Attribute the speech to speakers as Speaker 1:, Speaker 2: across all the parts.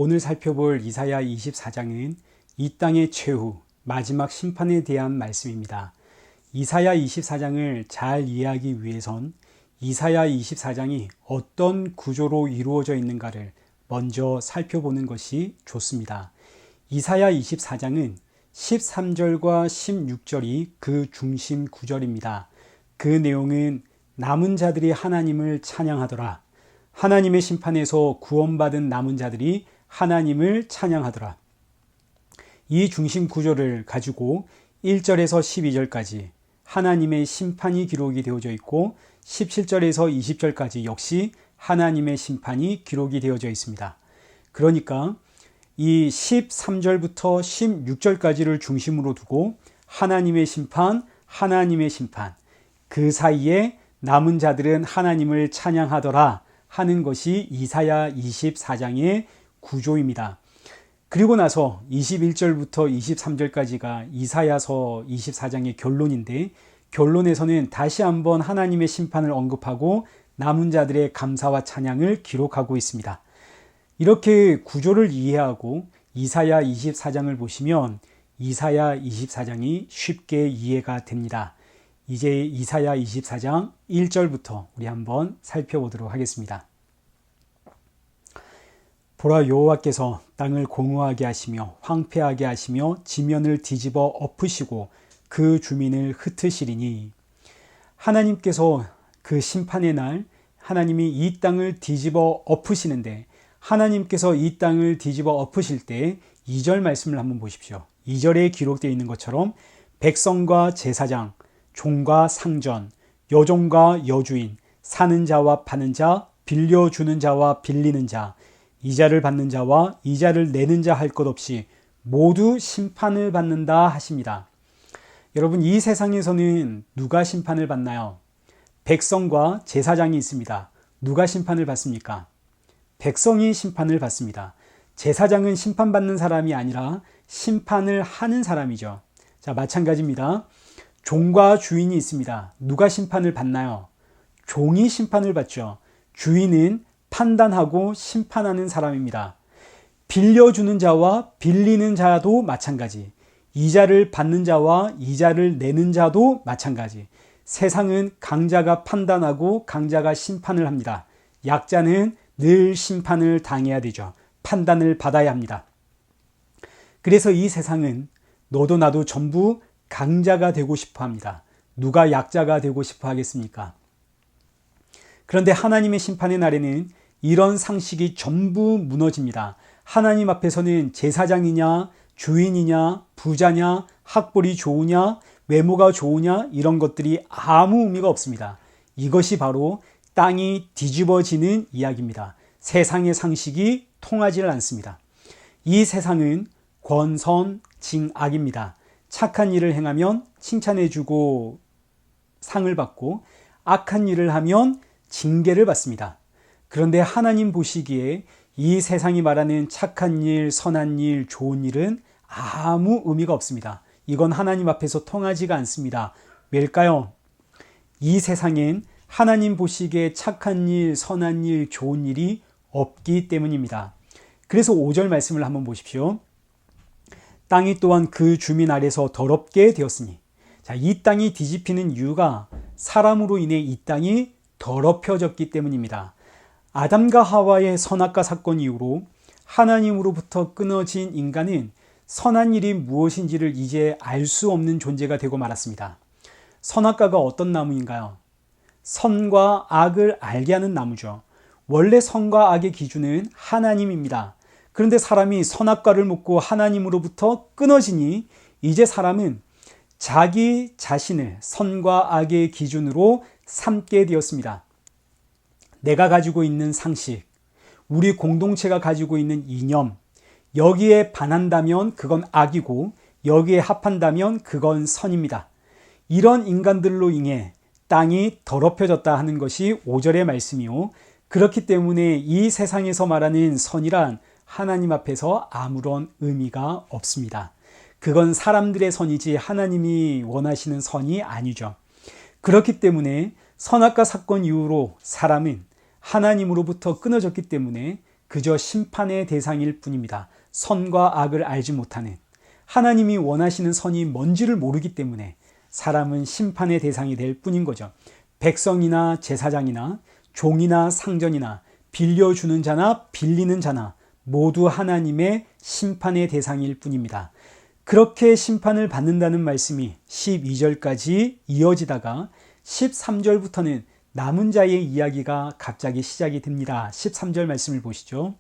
Speaker 1: 오늘 살펴볼 이사야 24장은 이 땅의 최후, 마지막 심판에 대한 말씀입니다. 이사야 24장을 잘 이해하기 위해선 이사야 24장이 어떤 구조로 이루어져 있는가를 먼저 살펴보는 것이 좋습니다. 이사야 24장은 13절과 16절이 그 중심 구절입니다. 그 내용은 남은 자들이 하나님을 찬양하더라. 하나님의 심판에서 구원받은 남은 자들이 하나님을 찬양하더라. 이 중심 구조를 가지고 1절에서 12절까지 하나님의 심판이 기록이 되어져 있고 17절에서 20절까지 역시 하나님의 심판이 기록이 되어져 있습니다. 그러니까 이 13절부터 16절까지를 중심으로 두고 하나님의 심판, 그 사이에 남은 자들은 하나님을 찬양하더라 하는 것이 이사야 24장의 구조입니다. 그리고 나서 21절부터 23절까지가 이사야서 24장의 결론인데, 결론에서는 다시 한번 하나님의 심판을 언급하고 남은 자들의 감사와 찬양을 기록하고 있습니다. 이렇게 구조를 이해하고 이사야 24장을 보시면 이사야 24장이 쉽게 이해가 됩니다. 이제 이사야 24장 1절부터 우리 한번 살펴보도록 하겠습니다. 보라, 여호와께서 땅을 공허하게 하시며 황폐하게 하시며 지면을 뒤집어 엎으시고 그 주민을 흩으시리니, 하나님께서 그 심판의 날 하나님이 이 땅을 뒤집어 엎으시는데, 하나님께서 이 땅을 뒤집어 엎으실 때 2절 말씀을 한번 보십시오. 2절에 기록되어 있는 것처럼 백성과 제사장, 종과 상전, 여종과 여주인, 사는 자와 파는 자, 빌려주는 자와 빌리는 자, 이자를 받는 자와 이자를 내는 자 할 것 없이 모두 심판을 받는다 하십니다. 여러분, 이 세상에서는 누가 심판을 받나요? 백성과 제사장이 있습니다. 누가 심판을 받습니까? 백성이 심판을 받습니다. 제사장은 심판받는 사람이 아니라 심판을 하는 사람이죠. 자, 마찬가지입니다. 종과 주인이 있습니다. 누가 심판을 받나요? 종이 심판을 받죠. 주인은 판단하고 심판하는 사람입니다. 빌려주는 자와 빌리는 자도 마찬가지. 이자를 받는 자와 이자를 내는 자도 마찬가지. 세상은 강자가 판단하고 강자가 심판을 합니다. 약자는 늘 심판을 당해야 되죠. 판단을 받아야 합니다. 그래서 이 세상은 너도 나도 전부 강자가 되고 싶어 합니다. 누가 약자가 되고 싶어 하겠습니까? 그런데 하나님의 심판의 날에는 이런 상식이 전부 무너집니다. 하나님 앞에서는 제사장이냐, 주인이냐, 부자냐, 학벌이 좋으냐, 외모가 좋으냐, 이런 것들이 아무 의미가 없습니다. 이것이 바로 땅이 뒤집어지는 이야기입니다. 세상의 상식이 통하지 않습니다. 이 세상은 권선징악입니다. 착한 일을 행하면 칭찬해주고 상을 받고, 악한 일을 하면 징계를 받습니다. 그런데 하나님 보시기에 이 세상이 말하는 착한 일, 선한 일, 좋은 일은 아무 의미가 없습니다. 이건 하나님 앞에서 통하지가 않습니다. 왜일까요? 이 세상엔 하나님 보시기에 착한 일, 선한 일, 좋은 일이 없기 때문입니다. 그래서 5절 말씀을 한번 보십시오. 땅이 또한 그 주민 아래서 더럽게 되었으니, 자, 이 땅이 뒤집히는 이유가 사람으로 인해 이 땅이 더럽혀졌기 때문입니다. 아담과 하와의 선악과 사건 이후로 하나님으로부터 끊어진 인간은 선한 일이 무엇인지를 이제 알 수 없는 존재가 되고 말았습니다. 선악과가 어떤 나무인가요? 선과 악을 알게 하는 나무죠. 원래 선과 악의 기준은 하나님입니다. 그런데 사람이 선악과를 먹고 하나님으로부터 끊어지니 이제 사람은 자기 자신을 선과 악의 기준으로 삼게 되었습니다. 내가 가지고 있는 상식, 우리 공동체가 가지고 있는 이념, 여기에 반한다면 그건 악이고 여기에 합한다면 그건 선입니다. 이런 인간들로 인해 땅이 더럽혀졌다 하는 것이 5절의 말씀이요. 그렇기 때문에 이 세상에서 말하는 선이란 하나님 앞에서 아무런 의미가 없습니다. 그건 사람들의 선이지 하나님이 원하시는 선이 아니죠. 그렇기 때문에 선악과 사건 이후로 사람은 하나님으로부터 끊어졌기 때문에 그저 심판의 대상일 뿐입니다. 선과 악을 알지 못하는, 하나님이 원하시는 선이 뭔지를 모르기 때문에 사람은 심판의 대상이 될 뿐인 거죠. 백성이나 제사장이나 종이나 상전이나 빌려주는 자나 빌리는 자나 모두 하나님의 심판의 대상일 뿐입니다. 그렇게 심판을 받는다는 말씀이 12절까지 이어지다가 13절부터는 남은 자의 이야기가 갑자기 시작이 됩니다. 13절 말씀을 보시죠.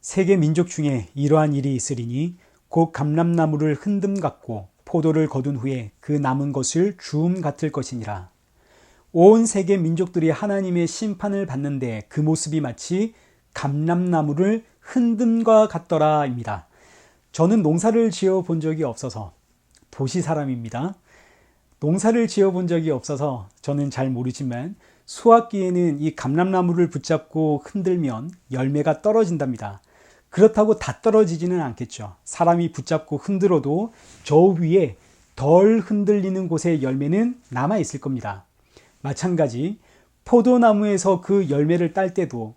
Speaker 1: 세계 민족 중에 이러한 일이 있으리니 곧 감람나무를 흔듦 같고 포도를 거둔 후에 그 남은 것을 주움 같을 것이니라. 온 세계 민족들이 하나님의 심판을 받는데 그 모습이 마치 감람나무를 흔듦과 같더라입니다. 저는 농사를 지어 본 적이 없어서, 도시 사람입니다. 농사를 지어 본 적이 없어서 저는 잘 모르지만 수확기에는 이 감람나무를 붙잡고 흔들면 열매가 떨어진답니다. 그렇다고 다 떨어지지는 않겠죠. 사람이 붙잡고 흔들어도 저 위에 덜 흔들리는 곳에 열매는 남아 있을 겁니다. 마찬가지 포도나무에서 그 열매를 딸 때도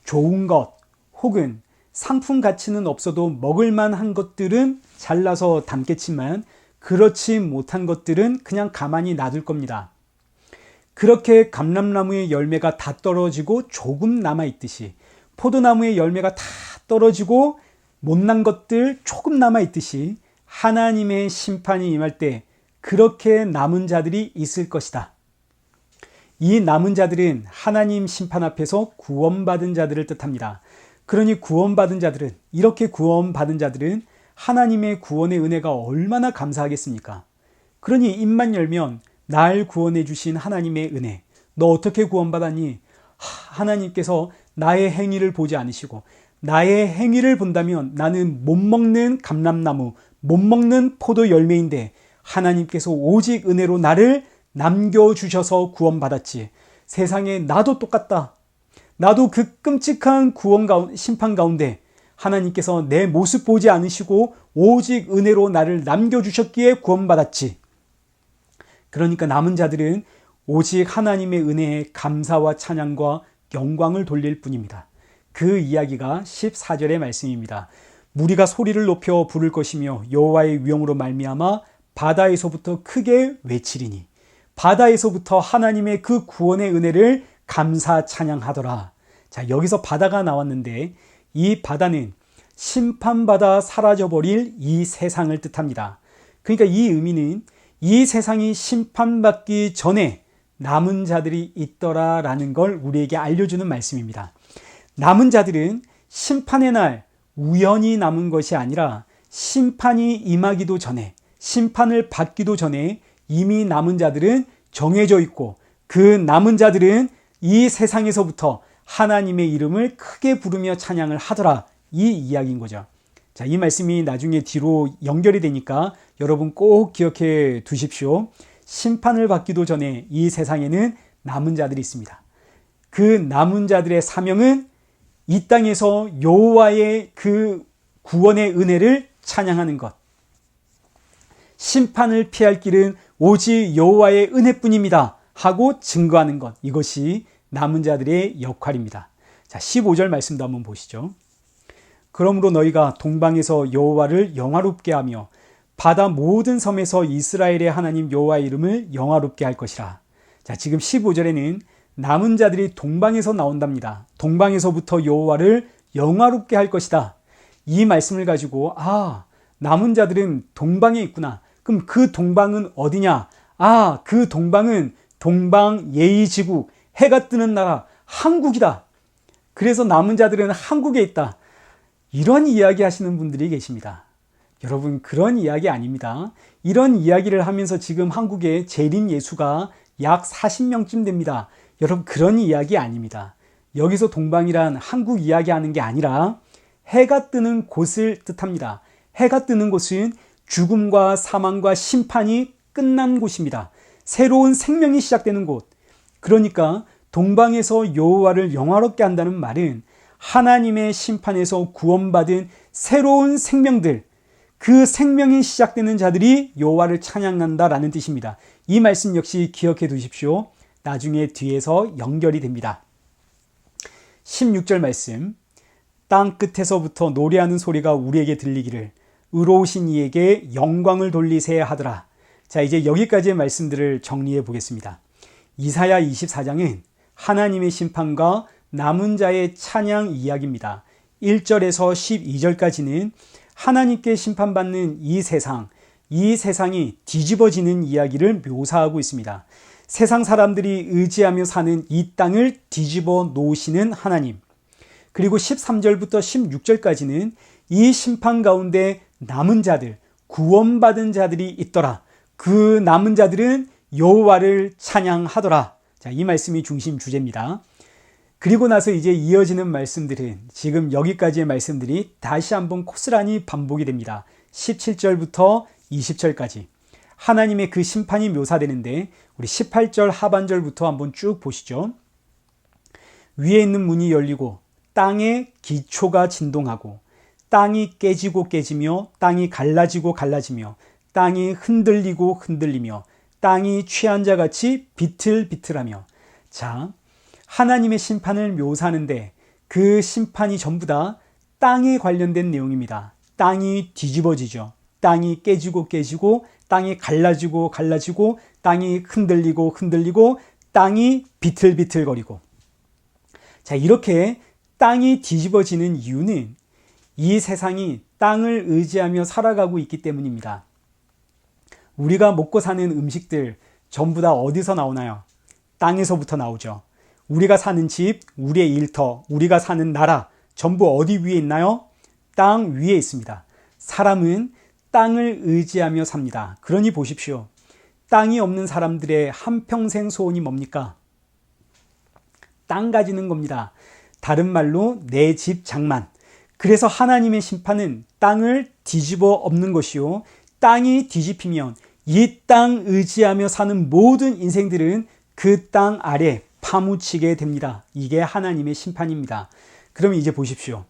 Speaker 1: 좋은 것 혹은 상품 가치는 없어도 먹을만한 것들은 잘라서 담겠지만 그렇지 못한 것들은 그냥 가만히 놔둘 겁니다. 그렇게 감람나무의 열매가 다 떨어지고 조금 남아있듯이 포도나무의 열매가 다 떨어지고 못난 것들 조금 남아있듯이 하나님의 심판이 임할 때 그렇게 남은 자들이 있을 것이다. 이 남은 자들은 하나님 심판 앞에서 구원받은 자들을 뜻합니다. 그러니 구원받은 자들은, 이렇게 구원받은 자들은 하나님의 구원의 은혜가 얼마나 감사하겠습니까? 그러니 입만 열면 날 구원해 주신 하나님의 은혜, 너 어떻게 구원받았니? 하나님께서 나의 행위를 보지 않으시고 나의 행위를 본다면 나는 못 먹는 감람나무, 못 먹는 포도 열매인데 하나님께서 오직 은혜로 나를 남겨주셔서 구원받았지. 세상에 나도 똑같다. 나도 그 끔찍한 심판 가운데 하나님께서 내 모습 보지 않으시고 오직 은혜로 나를 남겨주셨기에 구원받았지. 그러니까 남은 자들은 오직 하나님의 은혜에 감사와 찬양과 영광을 돌릴 뿐입니다. 그 이야기가 14절의 말씀입니다. 무리가 소리를 높여 부를 것이며 여호와의 위엄으로 말미암아 바다에서부터 크게 외치리니, 바다에서부터 하나님의 그 구원의 은혜를 감사 찬양하더라. 자, 여기서 바다가 나왔는데 이 바다는 심판받아 사라져버릴 이 세상을 뜻합니다. 그러니까 이 의미는 이 세상이 심판받기 전에 남은 자들이 있더라라는 걸 우리에게 알려주는 말씀입니다. 남은 자들은 심판의 날 우연히 남은 것이 아니라 심판이 임하기도 전에, 심판을 받기도 전에 이미 남은 자들은 정해져 있고 그 남은 자들은 이 세상에서부터 하나님의 이름을 크게 부르며 찬양을 하더라, 이 이야기인 거죠. 자, 이 말씀이 나중에 뒤로 연결이 되니까 여러분 꼭 기억해 두십시오. 심판을 받기도 전에 이 세상에는 남은 자들이 있습니다. 그 남은 자들의 사명은 이 땅에서 여호와의 그 구원의 은혜를 찬양하는 것. 심판을 피할 길은 오직 여호와의 은혜뿐입니다 하고 증거하는 것. 이것이 남은 자들의 역할입니다. 자, 15절 말씀도 한번 보시죠. 그러므로 너희가 동방에서 여호와를 영화롭게 하며 바다 모든 섬에서 이스라엘의 하나님 여호와의 이름을 영화롭게 할 것이라. 자, 지금 15절에는 남은 자들이 동방에서 나온답니다. 동방에서부터 여호와를 영화롭게 할 것이다. 이 말씀을 가지고 남은 자들은 동방에 있구나. 그럼 그 동방은 어디냐? 그 동방은 동방 예의지국, 해가 뜨는 나라 한국이다. 그래서 남은 자들은 한국에 있다. 이런 이야기 하시는 분들이 계십니다. 여러분, 그런 이야기 아닙니다. 이런 이야기를 하면서 지금 한국에 재림 예수가 약 40명쯤 됩니다. 여러분, 그런 이야기 아닙니다. 여기서 동방이란 한국 이야기하는 게 아니라 해가 뜨는 곳을 뜻합니다. 해가 뜨는 곳은 죽음과 사망과 심판이 끝난 곳입니다. 새로운 생명이 시작되는 곳. 그러니까 동방에서 여호와를 영화롭게 한다는 말은 하나님의 심판에서 구원받은 새로운 생명들, 그 생명이 시작되는 자들이 여호와를 찬양한다라는 뜻입니다. 이 말씀 역시 기억해 두십시오. 나중에 뒤에서 연결이 됩니다. 16절 말씀, 땅 끝에서부터 노래하는 소리가 우리에게 들리기를 의로우신 이에게 영광을 돌리세야 하더라. 자, 이제 여기까지의 말씀들을 정리해 보겠습니다. 이사야 24장은 하나님의 심판과 남은 자의 찬양 이야기입니다. 1절에서 12절까지는 하나님께 심판받는 이 세상이 뒤집어지는 이야기를 묘사하고 있습니다. 세상 사람들이 의지하며 사는 이 땅을 뒤집어 놓으시는 하나님. 그리고 13절부터 16절까지는 이 심판 가운데 남은 자들, 구원받은 자들이 있더라. 그 남은 자들은 여호와를 찬양하더라. 자, 이 말씀이 중심 주제입니다. 그리고 나서 이제 이어지는 말씀들은 지금 여기까지의 말씀들이 다시 한번 고스란히 반복이 됩니다. 17절부터 20절까지 하나님의 그 심판이 묘사되는데 우리 18절 하반절부터 한번 쭉 보시죠. 위에 있는 문이 열리고 땅의 기초가 진동하고 땅이 깨지고 깨지며 땅이 갈라지고 갈라지며 땅이 흔들리고 흔들리며 땅이 취한 자같이 비틀비틀하며. 자, 하나님의 심판을 묘사하는데 그 심판이 전부 다 땅에 관련된 내용입니다. 땅이 뒤집어지죠. 땅이 깨지고 깨지고 땅이 갈라지고 갈라지고 땅이 흔들리고 흔들리고 땅이 비틀비틀거리고. 자, 이렇게 땅이 뒤집어지는 이유는 이 세상이 땅을 의지하며 살아가고 있기 때문입니다. 우리가 먹고 사는 음식들 전부 다 어디서 나오나요? 땅에서부터 나오죠. 우리가 사는 집, 우리의 일터, 우리가 사는 나라 전부 어디 위에 있나요? 땅 위에 있습니다. 사람은 땅을 의지하며 삽니다. 그러니 보십시오. 땅이 없는 사람들의 한평생 소원이 뭡니까? 땅 가지는 겁니다. 다른 말로 내 집 장만. 그래서 하나님의 심판은 땅을 뒤집어 엎는 것이요. 땅이 뒤집히면 이 땅 의지하며 사는 모든 인생들은 그 땅 아래 파묻히게 됩니다. 이게 하나님의 심판입니다. 그럼 이제 보십시오.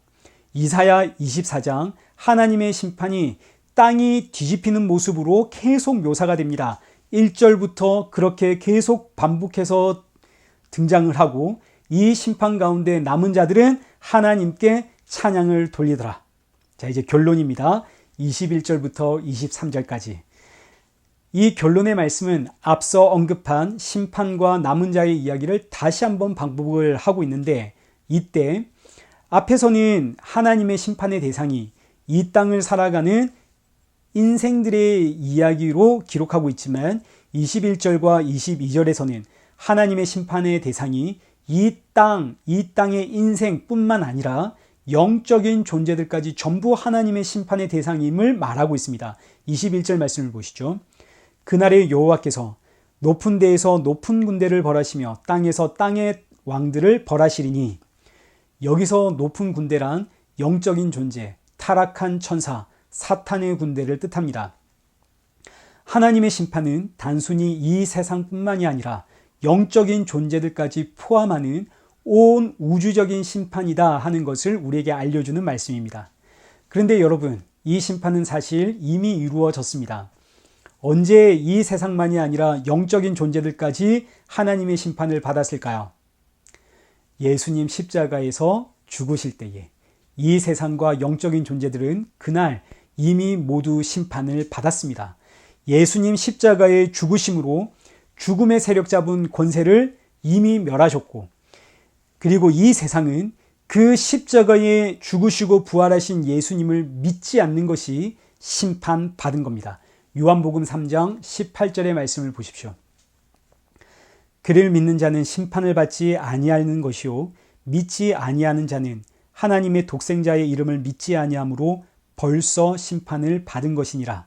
Speaker 1: 이사야 24장 하나님의 심판이 땅이 뒤집히는 모습으로 계속 묘사가 됩니다. 1절부터 그렇게 계속 반복해서 등장을 하고 이 심판 가운데 남은 자들은 하나님께 찬양을 돌리더라. 자, 이제 결론입니다. 21절부터 23절까지. 이 결론의 말씀은 앞서 언급한 심판과 남은 자의 이야기를 다시 한번 반복을 하고 있는데, 이때 앞에서는 하나님의 심판의 대상이 이 땅을 살아가는 인생들의 이야기로 기록하고 있지만 21절과 22절에서는 하나님의 심판의 대상이 이 땅의 인생뿐만 아니라 영적인 존재들까지 전부 하나님의 심판의 대상임을 말하고 있습니다. 21절 말씀을 보시죠. 그날에 여호와께서 높은 데에서 높은 군대를 벌하시며 땅에서 땅의 왕들을 벌하시리니, 여기서 높은 군대란 영적인 존재, 타락한 천사, 사탄의 군대를 뜻합니다. 하나님의 심판은 단순히 이 세상뿐만이 아니라 영적인 존재들까지 포함하는 온 우주적인 심판이다 하는 것을 우리에게 알려주는 말씀입니다. 그런데 여러분, 이 심판은 사실 이미 이루어졌습니다. 언제 이 세상만이 아니라 영적인 존재들까지 하나님의 심판을 받았을까요? 예수님 십자가에서 죽으실 때에 이 세상과 영적인 존재들은 그날 이미 모두 심판을 받았습니다. 예수님 십자가의 죽으심으로 죽음의 세력 잡은 권세를 이미 멸하셨고, 그리고 이 세상은 그 십자가에 죽으시고 부활하신 예수님을 믿지 않는 것이 심판받은 겁니다. 요한복음 3장 18절의 말씀을 보십시오. 그를 믿는 자는 심판을 받지 아니하는 것이요 믿지 아니하는 자는 하나님의 독생자의 이름을 믿지 아니하므로 벌써 심판을 받은 것이니라.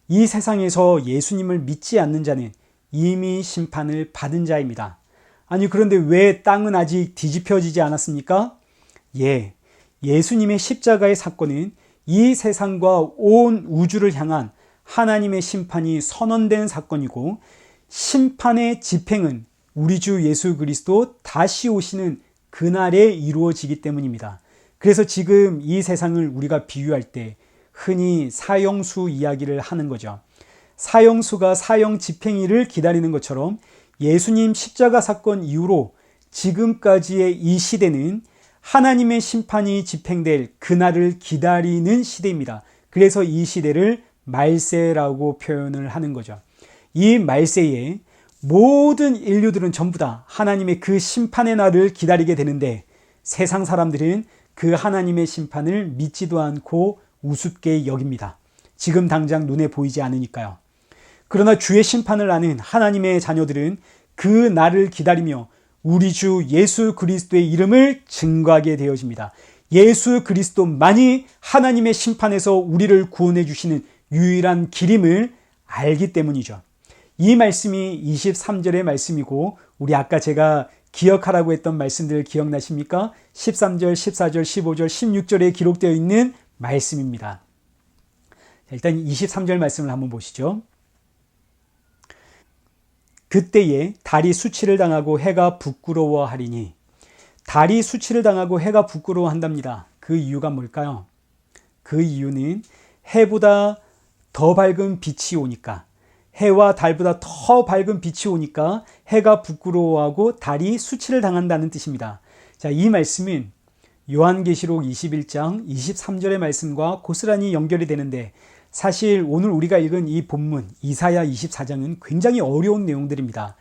Speaker 1: 이 세상에서 예수님을 믿지 않는 자는 이미 심판을 받은 자입니다. 아니, 그런데 왜 땅은 아직 뒤집혀지지 않았습니까? 예수님의 십자가의 사건은 이 세상과 온 우주를 향한 하나님의 심판이 선언된 사건이고, 심판의 집행은 우리 주 예수 그리스도 다시 오시는 그날에 이루어지기 때문입니다. 그래서 지금 이 세상을 우리가 비유할 때 흔히 사형수 이야기를 하는 거죠. 사형수가 사형 집행일을 기다리는 것처럼 예수님 십자가 사건 이후로 지금까지의 이 시대는 하나님의 심판이 집행될 그날을 기다리는 시대입니다. 그래서 이 시대를 말세라고 표현을 하는 거죠. 이 말세에 모든 인류들은 전부 다 하나님의 그 심판의 날을 기다리게 되는데 세상 사람들은 그 하나님의 심판을 믿지도 않고 우습게 여깁니다. 지금 당장 눈에 보이지 않으니까요. 그러나 주의 심판을 아는 하나님의 자녀들은 그 날을 기다리며 우리 주 예수 그리스도의 이름을 증거하게 되어집니다. 예수 그리스도만이 하나님의 심판에서 우리를 구원해 주시는 유일한 길임을 알기 때문이죠. 이 말씀이 23절의 말씀이고 우리 아까 제가 기억하라고 했던 말씀들 기억나십니까? 13절, 14절, 15절, 16절에 기록되어 있는 말씀입니다. 일단 23절 말씀을 한번 보시죠. 그때에 달이 수치를 당하고 해가 부끄러워하리니. 달이 수치를 당하고 해가 부끄러워한답니다. 그 이유가 뭘까요? 그 이유는 해보다 더 밝은 빛이 오니까, 해와 달보다 더 밝은 빛이 오니까 해가 부끄러워하고 달이 수치를 당한다는 뜻입니다. 자, 이 말씀은 요한계시록 21장 23절의 말씀과 고스란히 연결이 되는데 사실 오늘 우리가 읽은 이 본문 이사야 24장은 굉장히 어려운 내용들입니다.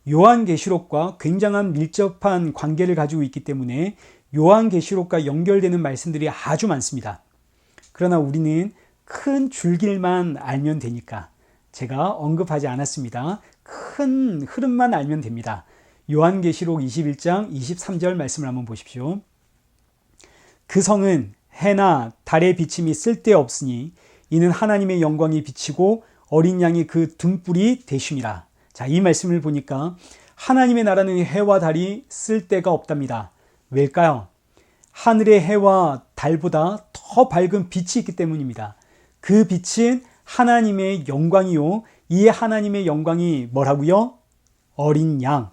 Speaker 1: 요한계시록과 굉장한 밀접한 관계를 가지고 있기 때문에 요한계시록과 연결되는 말씀들이 아주 많습니다. 그러나 우리는 큰 줄길만 알면 되니까 제가 언급하지 않았습니다. 큰 흐름만 알면 됩니다. 요한계시록 21장 23절 말씀을 한번 보십시오. 그 성은 해나 달의 비침이 쓸데없으니 이는 하나님의 영광이 비치고 어린 양이 그 등불이 되심이라. 자, 이 말씀을 보니까 하나님의 나라는 해와 달이 쓸데가 없답니다. 왜일까요? 하늘의 해와 달보다 더 밝은 빛이 있기 때문입니다. 그 빛은 하나님의 영광이요. 이 하나님의 영광이 뭐라고요? 어린 양.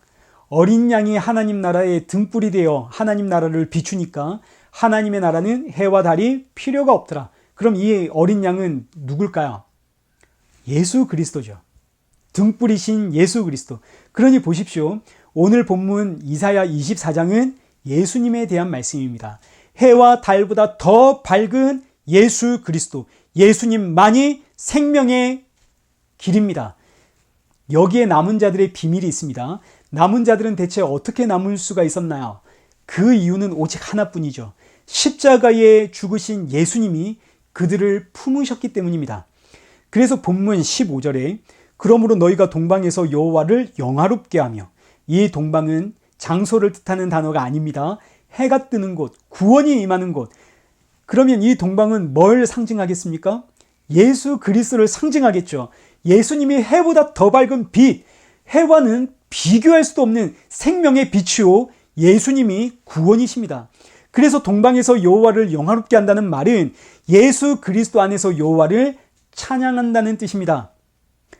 Speaker 1: 어린 양이 하나님 나라의 등불이 되어 하나님 나라를 비추니까 하나님의 나라는 해와 달이 필요가 없더라. 그럼 이 어린 양은 누굴까요? 예수 그리스도죠. 등불이신 예수 그리스도. 그러니 보십시오. 오늘 본문 이사야 24장은 예수님에 대한 말씀입니다. 해와 달보다 더 밝은 예수 그리스도. 예수님만이 생명의 길입니다. 여기에 남은 자들의 비밀이 있습니다. 남은 자들은 대체 어떻게 남을 수가 있었나요? 그 이유는 오직 하나뿐이죠. 십자가에 죽으신 예수님이 그들을 품으셨기 때문입니다. 그래서 본문 15절에 그러므로 너희가 동방에서 여호와를 영화롭게 하며, 이 동방은 장소를 뜻하는 단어가 아닙니다. 해가 뜨는 곳, 구원이 임하는 곳. 그러면 이 동방은 뭘 상징하겠습니까? 예수 그리스도를 상징하겠죠. 예수님이 해보다 더 밝은 빛, 해와는 비교할 수도 없는 생명의 빛이요, 예수님이 구원이십니다. 그래서 동방에서 여호와를 영화롭게 한다는 말은 예수 그리스도 안에서 여호와를 찬양한다는 뜻입니다.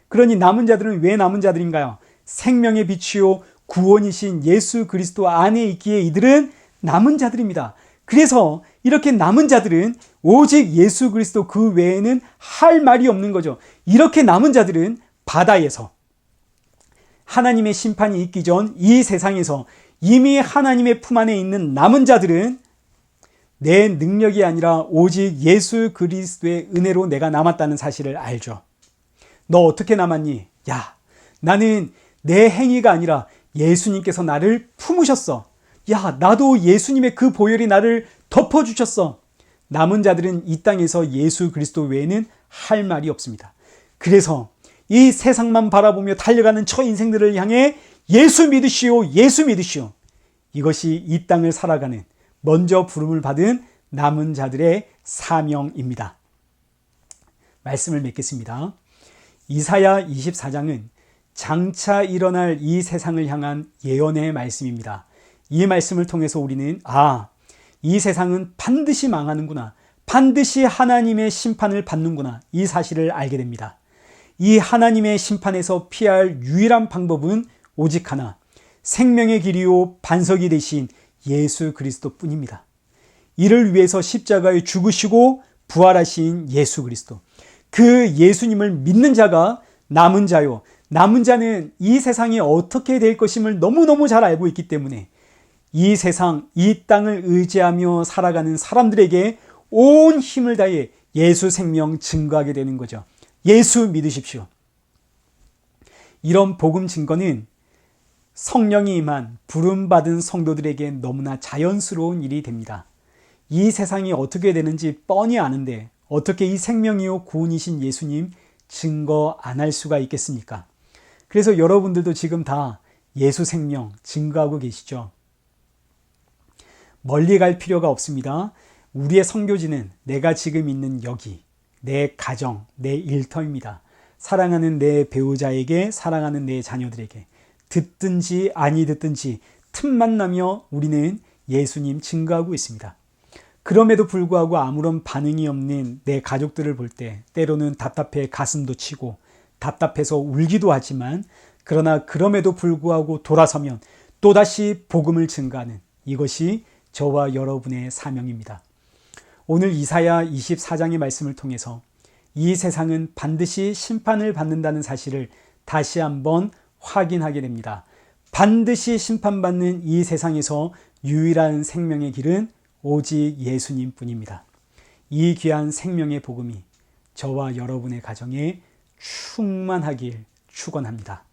Speaker 1: 그러니 남은 자들은 왜 남은 자들인가요? 생명의 빛이요 구원이신 예수 그리스도 안에 있기에 이들은 남은 자들입니다. 그래서 이렇게 남은 자들은 오직 예수 그리스도 그 외에는 할 말이 없는 거죠. 이렇게 남은 자들은 바다에서 하나님의 심판이 있기 전 이 세상에서 이미 하나님의 품 안에 있는 남은 자들은 내 능력이 아니라 오직 예수 그리스도의 은혜로 내가 남았다는 사실을 알죠. 너 어떻게 남았니? 야, 나는 내 행위가 아니라 예수님께서 나를 품으셨어. 야, 나도 예수님의 그 보혈이 나를 덮어주셨어. 남은 자들은 이 땅에서 예수 그리스도 외에는 할 말이 없습니다. 그래서 이 세상만 바라보며 달려가는 저 인생들을 향해 예수 믿으시오, 예수 믿으시오. 이것이 이 땅을 살아가는 먼저 부름을 받은 남은 자들의 사명입니다. 말씀을 맺겠습니다. 이사야 24장은 장차 일어날 이 세상을 향한 예언의 말씀입니다. 이 말씀을 통해서 우리는 이 세상은 반드시 망하는구나, 반드시 하나님의 심판을 받는구나, 이 사실을 알게 됩니다. 이 하나님의 심판에서 피할 유일한 방법은 오직 하나, 생명의 길이요 반석이 되신 예수 그리스도 뿐입니다. 이를 위해서 십자가에 죽으시고 부활하신 예수 그리스도, 그 예수님을 믿는 자가 남은 자요, 남은 자는 이 세상이 어떻게 될 것임을 너무너무 잘 알고 있기 때문에 이 세상, 이 땅을 의지하며 살아가는 사람들에게 온 힘을 다해 예수 생명 증거하게 되는 거죠. 예수 믿으십시오. 이런 복음 증거는 성령이 임한 부름받은 성도들에게 너무나 자연스러운 일이 됩니다. 이 세상이 어떻게 되는지 뻔히 아는데 어떻게 이 생명이요 구원이신 예수님 증거 안 할 수가 있겠습니까? 그래서 여러분들도 지금 다 예수 생명 증거하고 계시죠? 멀리 갈 필요가 없습니다. 우리의 선교지는 내가 지금 있는 여기, 내 가정, 내 일터입니다. 사랑하는 내 배우자에게, 사랑하는 내 자녀들에게 듣든지 아니 듣든지 틈만 나며 우리는 예수님 증거하고 있습니다. 그럼에도 불구하고 아무런 반응이 없는 내 가족들을 볼 때 때로는 답답해 가슴도 치고 답답해서 울기도 하지만 그러나 그럼에도 불구하고 돌아서면 또다시 복음을 증거하는 이것이 저와 여러분의 사명입니다. 오늘 이사야 24장의 말씀을 통해서 이 세상은 반드시 심판을 받는다는 사실을 다시 한번 확인하게 됩니다. 반드시 심판받는 이 세상에서 유일한 생명의 길은 오직 예수님 뿐입니다. 이 귀한 생명의 복음이 저와 여러분의 가정에 충만하길 축원합니다.